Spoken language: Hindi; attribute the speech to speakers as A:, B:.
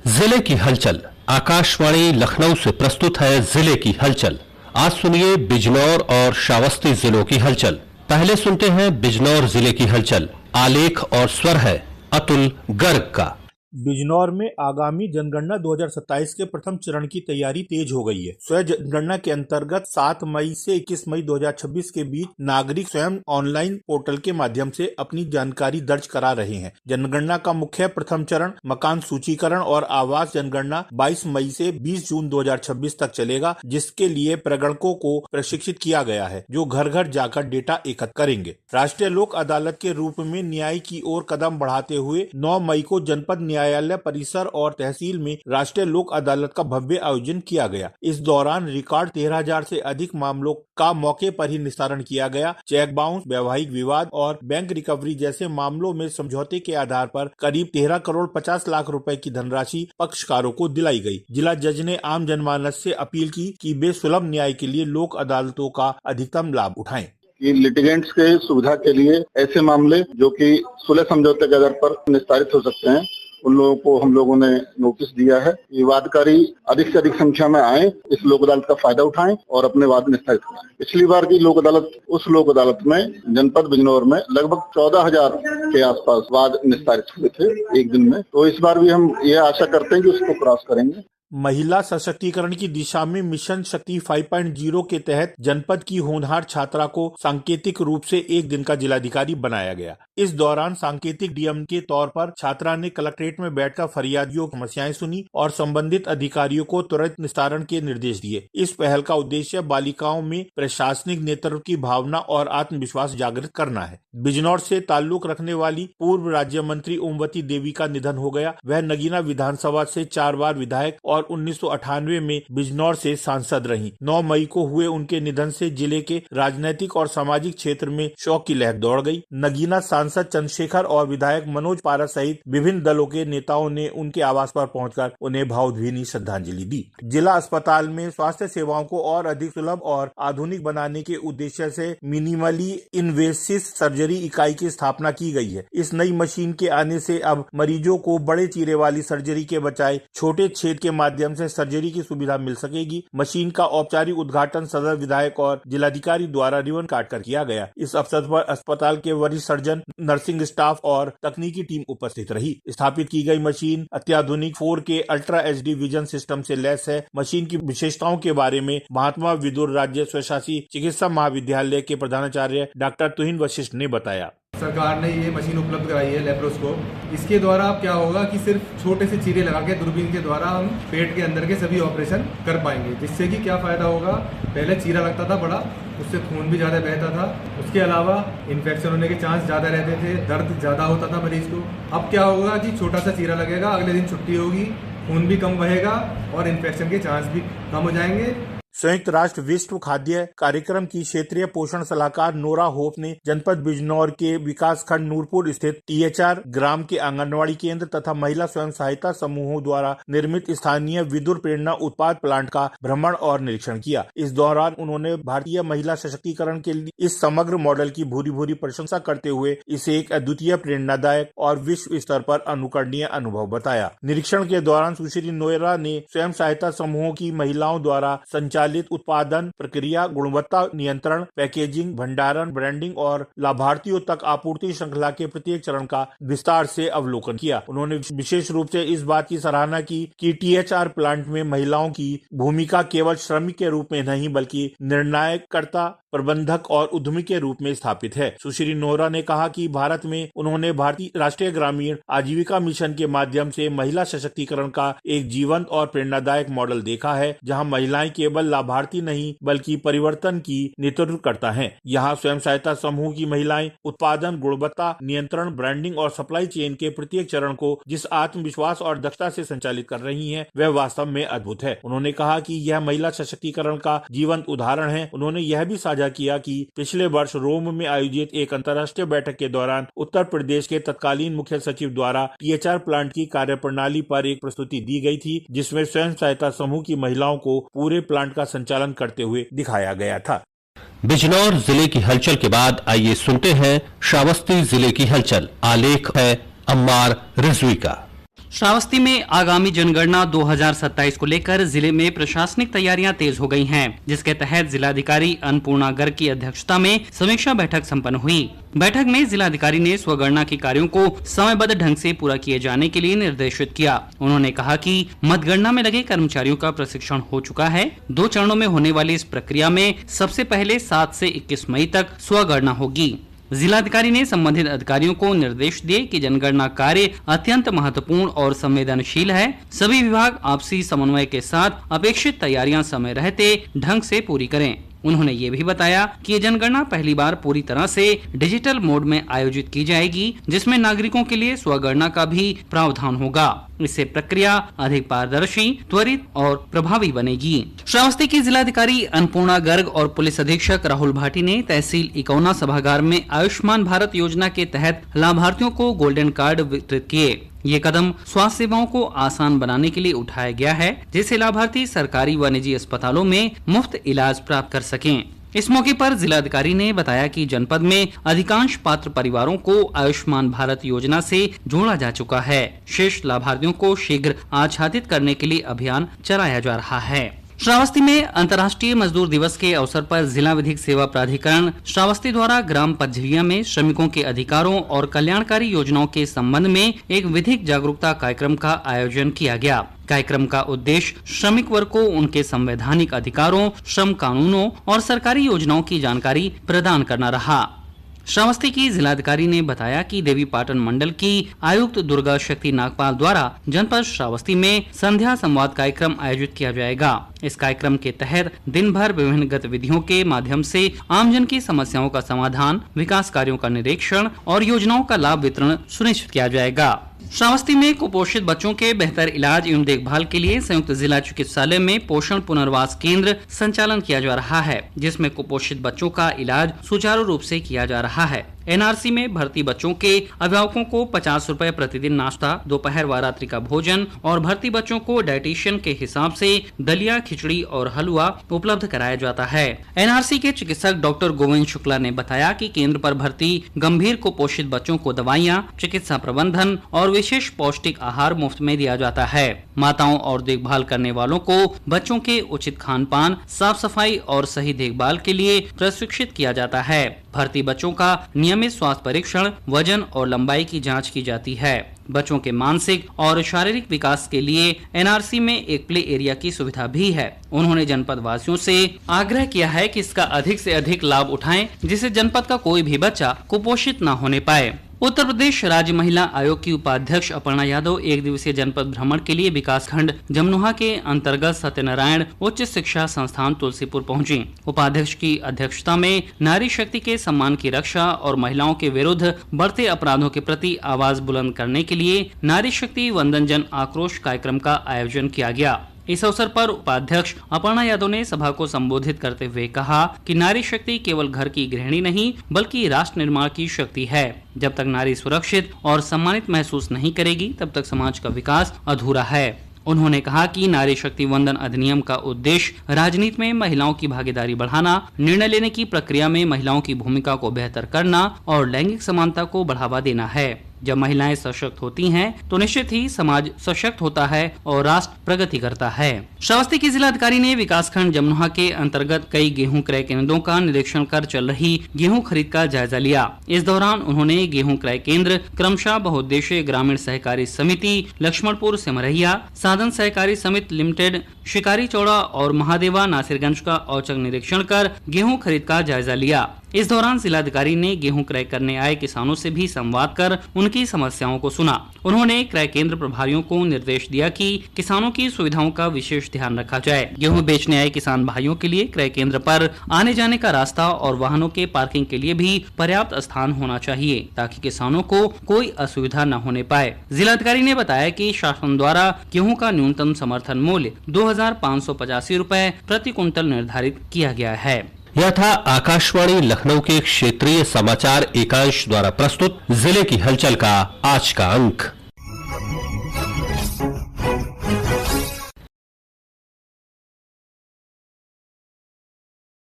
A: जिले की हलचल। आकाशवाणी लखनऊ से प्रस्तुत है जिले की हलचल। आज सुनिए बिजनौर और श्रावस्ती जिलों की हलचल। पहले सुनते हैं बिजनौर जिले की हलचल। आलेख और स्वर है अतुल गर्ग का।
B: बिजनौर में आगामी जनगणना 2027 के प्रथम चरण की तैयारी तेज हो गई है। स्वयं जनगणना के अंतर्गत 7 मई से 21 मई 2026 के बीच नागरिक स्वयं ऑनलाइन पोर्टल के माध्यम से अपनी जानकारी दर्ज करा रहे हैं। जनगणना का मुख्य प्रथम चरण मकान सूचीकरण और आवास जनगणना 22 मई से 20 जून 2026 तक चलेगा, जिसके लिए प्रगणकों को प्रशिक्षित किया गया है, जो घर घर जाकर डेटा एकत्र करेंगे। राष्ट्रीय लोक अदालत के रूप में न्याय की ओर कदम बढ़ाते हुए 9 मई को जनपद न्यायालय परिसर और तहसील में राष्ट्रीय लोक अदालत का भव्य आयोजन किया गया। इस दौरान रिकॉर्ड 13,000 से अधिक मामलों का मौके पर ही निस्तारण किया गया। चेक बाउंस, वैवाहिक विवाद और बैंक रिकवरी जैसे मामलों में समझौते के आधार पर करीब 13 करोड़ 50 लाख रुपए की धनराशि पक्षकारों को दिलाई गई। जिला जज ने आम जनमानस से अपील की कि वे सुलभ न्याय के लिए लोक अदालतों का अधिकतम लाभ उठाएं।
C: कि लिटिगेंट्स के सुविधा के लिए ऐसे मामले जो कि सुलह समझौते के आधार पर निस्तारित हो सकते हैं, उन लोगों को हम लोगों ने नोटिस दिया है कि वादकारी अधिक से अधिक संख्या में आए, इस लोक अदालत का फायदा उठाएं और अपने वाद निस्तारित कराएं। पिछली बार की लोक अदालत, उस लोक अदालत में जनपद बिजनौर में लगभग 14,000 के आसपास वाद निस्तारित हुए थे एक दिन में। तो इस बार भी हम ये आशा करते हैं कि उसको क्रॉस करेंगे।
B: महिला सशक्तिकरण की दिशा में मिशन शक्ति 5.0 के तहत जनपद की होनहार छात्रा को सांकेतिक रूप से एक दिन का जिलाधिकारी बनाया गया। इस दौरान सांकेतिक डीएम के तौर पर छात्रा ने कलेक्ट्रेट में बैठकर फरियादियों की समस्याएं सुनी और संबंधित अधिकारियों को तुरंत निस्तारण के निर्देश दिए। इस पहल का उद्देश्य बालिकाओं में प्रशासनिक नेतृत्व की भावना और आत्मविश्वास जागृत करना है। बिजनौर से ताल्लुक रखने वाली पूर्व राज्य मंत्री ओमवती देवी का निधन हो गया। वह नगीना विधानसभा से 4 बार विधायक और 1998 में बिजनौर से सांसद रही। 9 मई को हुए उनके निधन से जिले के राजनीतिक और सामाजिक क्षेत्र में शोक की लहर दौड़ गई। नगीना सांसद चंद्रशेखर और विधायक मनोज पारा सहित विभिन्न दलों के नेताओं ने उनके आवास पर पहुंचकर उन्हें भावभीनी श्रद्धांजलि दी। जिला अस्पताल में स्वास्थ्य सेवाओं को और अधिक सुलभ और आधुनिक बनाने के उद्देश्य से मिनिमली इन्वेसिव सर्जरी इकाई की स्थापना की गई है। इस नई मशीन के आने से अब मरीजों को बड़े चीरे वाली सर्जरी के बजाय छोटे छेद के माध्यम से सर्जरी की सुविधा मिल सकेगी। मशीन का औपचारिक उद्घाटन सदर विधायक और जिलाधिकारी द्वारा रिबन काटकर किया गया। इस अवसर पर अस्पताल के वरिष्ठ सर्जन, नर्सिंग स्टाफ और तकनीकी टीम उपस्थित रही। स्थापित की गई मशीन अत्याधुनिक 4K ultra HD vision system से लैस है। मशीन की विशेषताओं के बारे में महात्मा विदुर राज्य स्वशासी चिकित्सा महाविद्यालय के प्रधानाचार्य डॉक्टर तुहिन वशिष्ठ ने बताया।
D: सरकार ने ये मशीन उपलब्ध कराई है लेप्रोस्कोप। इसके द्वारा अब क्या होगा कि सिर्फ छोटे से चीरे लगा के दूरबीन के द्वारा हम पेट के अंदर के सभी ऑपरेशन कर पाएंगे। जिससे कि क्या फायदा होगा, पहले चीरा लगता था बड़ा, उससे खून भी ज़्यादा बहता था, उसके अलावा इन्फेक्शन होने के चांस ज़्यादा रहते थे, दर्द ज़्यादा होता था मरीज को। अब क्या होगा कि छोटा सा चीरा लगेगा, अगले दिन छुट्टी होगी, खून भी कम बहेगा और इन्फेक्शन के चांस भी कम हो जाएंगे।
B: संयुक्त राष्ट्र विश्व खाद्य कार्यक्रम की क्षेत्रीय पोषण सलाहकार नोरा होप ने जनपद बिजनौर के विकास खंड नूरपुर स्थित THR ग्राम के आंगनवाड़ी केंद्र तथा महिला स्वयं सहायता समूहों द्वारा निर्मित स्थानीय विदुर प्रेरणा उत्पाद प्लांट का भ्रमण और निरीक्षण किया। इस दौरान उन्होंने भारतीय महिला सशक्तिकरण के लिए इस समग्र मॉडल की भूरी भूरी प्रशंसा करते हुए इसे एक अद्वितीय, प्रेरणादायक और विश्व स्तर पर अनुकरणीय अनुभव बताया। निरीक्षण के दौरान सुश्री नोरा ने स्वयं सहायता समूहों की महिलाओं द्वारा संचालित उत्पादन प्रक्रिया, गुणवत्ता नियंत्रण, पैकेजिंग, भंडारण, ब्रांडिंग और लाभार्थियों तक आपूर्ति श्रृंखला के प्रत्येक चरण का विस्तार से अवलोकन किया। उन्होंने विशेष रूप से इस बात की सराहना की कि THR प्लांट में महिलाओं की भूमिका केवल श्रमिक के रूप में नहीं बल्कि निर्णायकर्ता, प्रबंधक और उद्यमी के रूप में स्थापित है। सुश्री नोरा ने कहा कि भारत में उन्होंने भारतीय राष्ट्रीय ग्रामीण आजीविका मिशन के माध्यम से महिला सशक्तिकरण का एक जीवंत और प्रेरणादायक मॉडल देखा है, जहां महिलाएं केवल लाभार्थी नहीं बल्कि परिवर्तन की नेतृत्व करता है। यहाँ स्वयं सहायता समूह की महिलाएं उत्पादन, गुणवत्ता नियंत्रण, ब्रांडिंग और सप्लाई चेन के प्रत्येक चरण को जिस आत्मविश्वास और दक्षता से संचालित कर रही हैं, वह वास्तव में अद्भुत है। उन्होंने कहा कि यह महिला सशक्तिकरण का जीवंत उदाहरण है। उन्होंने यह भी साझा किया कि पिछले वर्ष रोम में आयोजित एक अंतर्राष्ट्रीय बैठक के दौरान उत्तर प्रदेश के तत्कालीन मुख्य सचिव द्वारा THR प्लांट की कार्यप्रणाली पर एक प्रस्तुति दी गई थी, जिसमें स्वयं सहायता समूह की महिलाओं को पूरे प्लांट का संचालन करते हुए दिखाया गया था।
A: बिजनौर जिले की हलचल के बाद आइए सुनते हैं श्रावस्ती जिले की हलचल। आलेख है अम्मार रिजवी का।
E: श्रावस्ती में आगामी जनगणना 2027 को लेकर जिले में प्रशासनिक तैयारियां तेज हो गई हैं, जिसके तहत जिलाधिकारी अन्नपूर्णा गर्ग की अध्यक्षता में समीक्षा बैठक संपन्न हुई। बैठक में जिलाधिकारी ने स्वगणना के कार्यों को समयबद्ध ढंग से पूरा किए जाने के लिए निर्देशित किया। उन्होंने कहा कि मतगणना में लगे कर्मचारियों का प्रशिक्षण हो चुका है। 2 चरणों में होने वाली इस प्रक्रिया में सबसे पहले 7 से 21 मई तक स्वगणना होगी। जिलाधिकारी ने संबंधित अधिकारियों को निर्देश दिए कि जनगणना कार्य अत्यंत महत्वपूर्ण और संवेदनशील है। सभी विभाग आपसी समन्वय के साथ अपेक्षित तैयारियां समय रहते ढंग से पूरी करें। उन्होंने ये भी बताया कि ये जनगणना पहली बार पूरी तरह से डिजिटल मोड में आयोजित की जाएगी, जिसमें नागरिकों के लिए स्वगणना का भी प्रावधान होगा। इससे प्रक्रिया अधिक पारदर्शी, त्वरित और प्रभावी बनेगी। श्रावस्ती की जिलाधिकारी अन्नपूर्णा गर्ग और पुलिस अधीक्षक राहुल भाटी ने तहसील इकौना सभागार में आयुष्मान भारत योजना के तहत लाभार्थियों को गोल्डन कार्ड वितरित किए। ये कदम स्वास्थ्य सेवाओं को आसान बनाने के लिए उठाया गया है, जिससे लाभार्थी सरकारी व निजी अस्पतालों में मुफ्त इलाज प्राप्त कर सकें। इस मौके पर जिलाधिकारी ने बताया कि जनपद में अधिकांश पात्र परिवारों को आयुष्मान भारत योजना से जोड़ा जा चुका है। शेष लाभार्थियों को शीघ्र आच्छादित करने के लिए अभियान चलाया जा रहा है। श्रावस्ती में अंतर्राष्ट्रीय मजदूर दिवस के अवसर पर जिला विधिक सेवा प्राधिकरण श्रावस्ती द्वारा ग्राम पज्झिया में श्रमिकों के अधिकारों और कल्याणकारी योजनाओं के संबंध में एक विधिक जागरूकता कार्यक्रम का आयोजन किया गया। कार्यक्रम का उद्देश्य श्रमिक वर्ग को उनके संवैधानिक अधिकारों, श्रम कानूनों और सरकारी योजनाओं की जानकारी प्रदान करना रहा। श्रावस्ती की जिलाधिकारी ने बताया कि देवी पाटन मंडल की आयुक्त दुर्गा शक्ति नागपाल द्वारा जनपद श्रावस्ती में संध्या संवाद कार्यक्रम आयोजित किया जाएगा। इस कार्यक्रम के तहत दिन भर विभिन्न गतिविधियों के माध्यम से आमजन की समस्याओं का समाधान, विकास कार्यों का निरीक्षण और योजनाओं का लाभ वितरण सुनिश्चित किया जाएगा। श्रावस्ती में कुपोषित बच्चों के बेहतर इलाज एवं देखभाल के लिए संयुक्त जिला चिकित्सालय में पोषण पुनर्वास केंद्र संचालन किया जा रहा है, जिसमें कुपोषित बच्चों का इलाज सुचारू रूप से किया जा रहा है। एनआरसी में भर्ती बच्चों के अभिभावकों को 50 रुपए प्रतिदिन नाश्ता, दोपहर व रात्रि का भोजन और भर्ती बच्चों को डाइटिशियन के हिसाब से दलिया, खिचड़ी और हलवा उपलब्ध कराया जाता है। एनआरसी के चिकित्सक डॉक्टर गोविंद शुक्ला ने बताया कि केंद्र पर भर्ती गंभीर कुपोषित बच्चों को दवाइयां, चिकित्सा प्रबंधन और विशेष पौष्टिक आहार मुफ्त में दिया जाता है। माताओं और देखभाल करने वालों को बच्चों के उचित खान पान, साफ सफाई और सही देखभाल के लिए प्रशिक्षित किया जाता है। भर्ती बच्चों का नियमित स्वास्थ्य परीक्षण, वजन और लंबाई की जांच की जाती है। बच्चों के मानसिक और शारीरिक विकास के लिए एनआरसी में एक प्ले एरिया की सुविधा भी है। उन्होंने जनपद वासियों से आग्रह किया है कि इसका अधिक से अधिक लाभ उठाएं, जिससे जनपद का कोई भी बच्चा कुपोषित न होने पाए। उत्तर प्रदेश राज्य महिला आयोग की उपाध्यक्ष अपर्णा यादव 1 दिवसीय जनपद भ्रमण के लिए विकास खंड जमनोहा के अंतर्गत सत्यनारायण उच्च शिक्षा संस्थान तुलसीपुर पहुंची। उपाध्यक्ष की अध्यक्षता में नारी शक्ति के सम्मान की रक्षा और महिलाओं के विरुद्ध बढ़ते अपराधों के प्रति आवाज बुलंद करने के लिए नारी शक्ति वंदन जन आक्रोश कार्यक्रम का आयोजन किया गया। इस अवसर पर उपाध्यक्ष अपर्णा यादव ने सभा को संबोधित करते हुए कहा कि नारी शक्ति केवल घर की गृहिणी नहीं बल्कि राष्ट्र निर्माण की शक्ति है। जब तक नारी सुरक्षित और सम्मानित महसूस नहीं करेगी तब तक समाज का विकास अधूरा है। उन्होंने कहा कि नारी शक्ति वंदन अधिनियम का उद्देश्य राजनीति में महिलाओं की भागीदारी बढ़ाना, निर्णय लेने की प्रक्रिया में महिलाओं की भूमिका को बेहतर करना और लैंगिक समानता को बढ़ावा देना है। जब महिलाएं सशक्त होती हैं तो निश्चित ही समाज सशक्त होता है और राष्ट्र प्रगति करता है। श्रावस्ती की जिलाधिकारी ने विकासखंड जमनोहा के अंतर्गत कई गेहूं क्रय केंद्रों का निरीक्षण कर चल रही गेहूं खरीद का जायजा लिया। इस दौरान उन्होंने गेहूं क्रय केंद्र क्रमशः बहुउद्देशीय ग्रामीण सहकारी समिति लक्ष्मणपुर सिमरहिया, साधन सहकारी समिति लिमिटेड शिकारी चौड़ा और महादेवा नासिरगंज का औचक निरीक्षण कर गेहूं खरीद का जायजा लिया। इस दौरान जिलाधिकारी ने गेहूं क्रय करने आए किसानों से भी संवाद कर उनकी समस्याओं को सुना। उन्होंने क्रय केंद्र प्रभारियों को निर्देश दिया कि किसानों की सुविधाओं का विशेष ध्यान रखा जाए। गेहूं बेचने आए किसान भाइयों के लिए क्रय केंद्र पर आने जाने का रास्ता और वाहनों के पार्किंग के लिए भी पर्याप्त स्थान होना चाहिए ताकि किसानों को कोई असुविधा न होने पाए। जिलाधिकारी ने बताया कि शासन द्वारा गेहूं का न्यूनतम समर्थन मूल्य 2585 रुपए प्रति कुंतल निर्धारित किया गया है।
A: यह था आकाशवाणी लखनऊ के क्षेत्रीय समाचार एकांश द्वारा प्रस्तुत जिले की हलचल का आज का अंक।